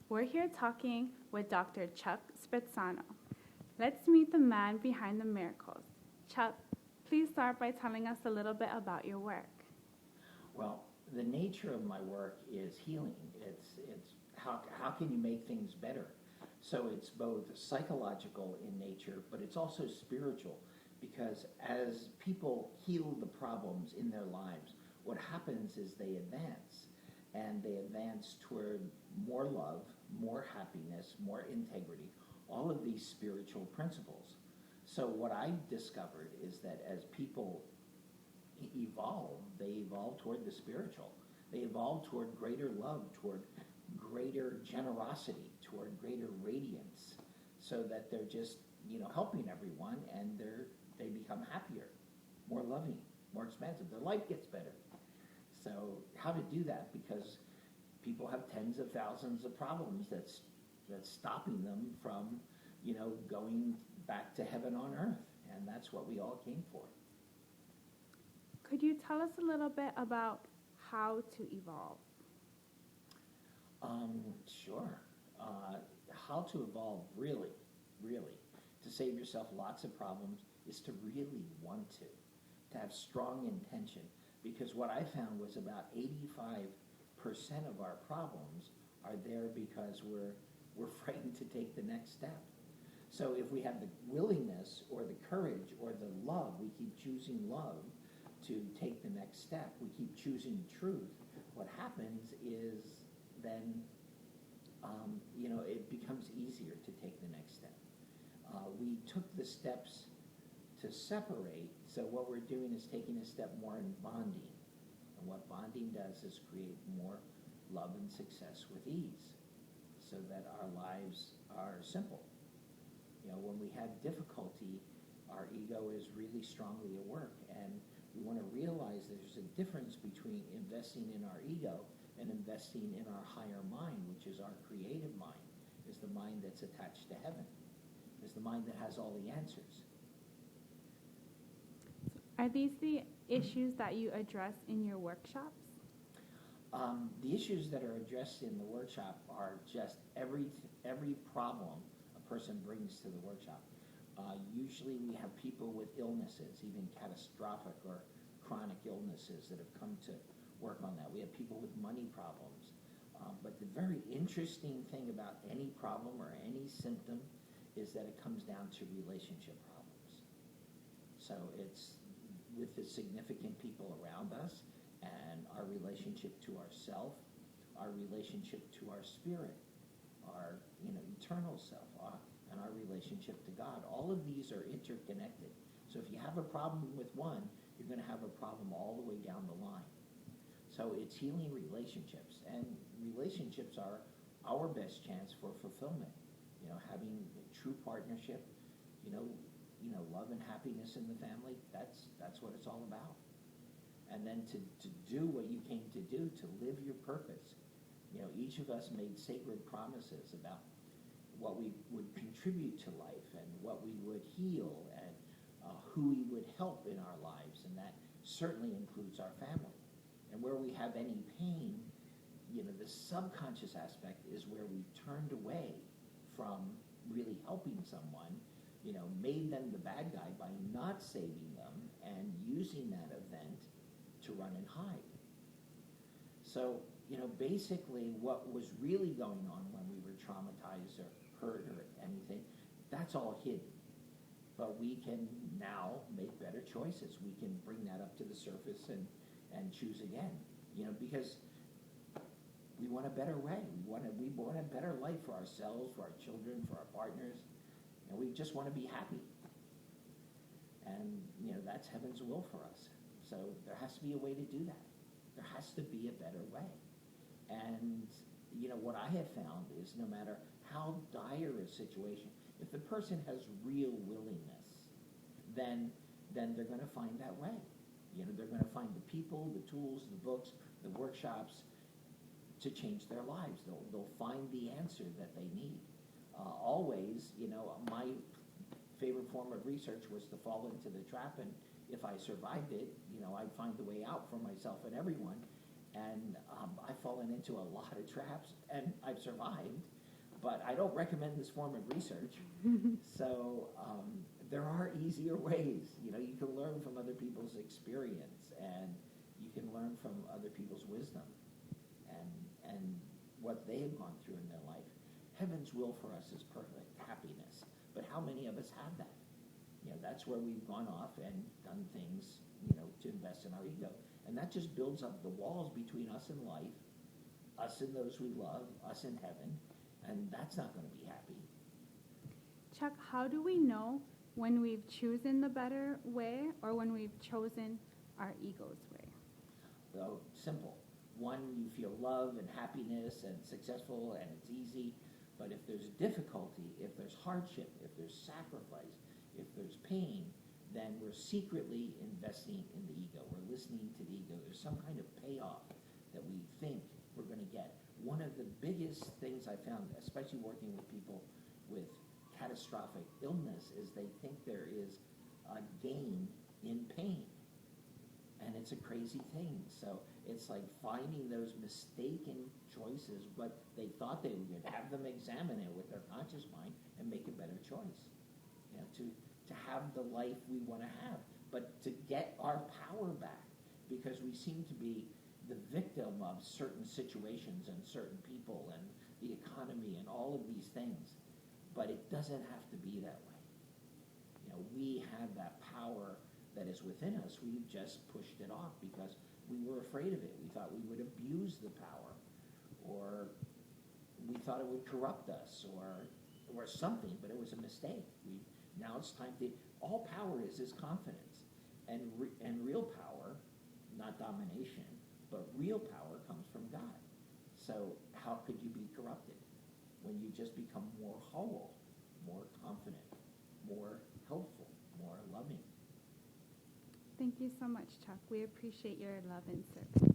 We're here talking with Dr. Chuck Spezzano. Let's meet the man behind the miracles. Chuck, please start by telling us a little bit about your work. Well, the nature of my work is healing. It's how can you make things better? So it's both psychological in nature, but it's also spiritual, because as people heal the problems in their lives, what happens is they advance, and they advance toward more love, more happiness, more integrity, all of these spiritual principles. So what I discovered is that as people evolve, they evolve toward the spiritual. They evolve toward greater love, toward greater generosity, toward greater radiance, so that they're just, helping everyone, and they become happier, more loving, more expansive. Their life gets better. So how to do that? Because people have tens of thousands of problems that's stopping them from, going back to heaven on earth, and that's what we all came for. Could you tell us a little bit about how to evolve? Sure. How to evolve, really, to save yourself lots of problems, is to really want to have strong intention. Because what I found was about 85% of our problems are there because we're frightened to take the next step. So if we have the willingness or the courage or the love, we keep choosing love to take the next step, we keep choosing truth, what happens is then it becomes easier to take the next step. We took the steps to separate, so what we're doing is taking a step more in bonding. And what bonding does is create more love and success with ease, so that our lives are simple. When we have difficulty, our ego is really strongly at work, and we want to realize there's a difference between investing in our ego and investing in our higher mind, which is our creative mind, is the mind that's attached to heaven, is the mind that has all the answers. Are these the issues that you address in your workshops? The issues that are addressed in the workshop are just every problem a person brings to the workshop. Usually we have people with illnesses, even catastrophic or chronic illnesses, that have come to work on that. We have people with money problems. But the very interesting thing about any problem or any symptom is that it comes down to relationship problems. So it's with the significant people around us, and our relationship to ourself, our relationship to our spirit, our eternal self, and our relationship to God. All of these are interconnected. So if you have a problem with one, you're going to have a problem all the way down the line. So it's healing relationships, and relationships are our best chance for fulfillment. Having a true partnership, love and happiness in the family, that's what it's all about. And then to do what you came to do, to live your purpose. Each of us made sacred promises about what we would contribute to life, and what we would heal, and who we would help in our lives, and that certainly includes our family. And where we have any pain, the subconscious aspect is where we turned away from really helping someone, made them the bad guy by not saving them and using that event to run and hide. So, basically what was really going on when we were traumatized or hurt or anything, that's all hidden. But we can now make better choices. We can bring that up to the surface and choose again, because we want a better way. We want a better life for ourselves, for our children, for our partners, and we just want to be happy. And, that's heaven's will for us. So there has to be a way to do that. There has to be a better way. And, what I have found is no matter how dire a situation, if the person has real willingness, then they're going to find that way. They're going to find the people, the tools, the books, the workshops to change their lives. They'll find the answer that they need. Always, my favorite form of research was to fall into the trap, and if I survived it, I'd find the way out for myself and everyone. And I've fallen into a lot of traps, and I've survived, but I don't recommend this form of research. So there are easier ways. You know, you can learn from other people's experience, and you can learn from other people's wisdom and what they have gone through in their life. Heaven's will for us is perfect happiness, but how many of us have that? You know, that's where we've gone off and done things, you know, to invest in our ego. And that just builds up the walls between us and life, us and those we love, us and heaven, and that's not going to be happy. Chuck, how do we know when we've chosen the better way or when we've chosen our ego's way? So simple. One, you feel love and happiness and successful and it's easy, but if there's difficulty, if there's hardship, if there's sacrifice, if there's pain, then we're secretly investing in the ego. We're listening to the ego. There's some kind of payoff that we think we're going to get. One of the biggest things I found, especially working with people with catastrophic illness, is they think there is a gain in pain. And it's a crazy thing. So it's like finding those mistaken choices, but they thought they would have them examine it with their conscious mind and make a better choice. You know, to have the life we want to have, but to get our power back, because we seem to be the victim of certain situations and certain people and the economy and all of these things. But it doesn't have to be that way. You know, we have that power that is within us. We've just pushed it off because we were afraid of it. We thought we would abuse the power, or we thought it would corrupt us, or something, but it was a mistake. Now it's time to, all power is confidence. And real power, not domination, but real power comes from God. So how could you be corrupted when you just become more whole, more confident, more helpful, more loving? Thank you so much, Chuck. We appreciate your love and service.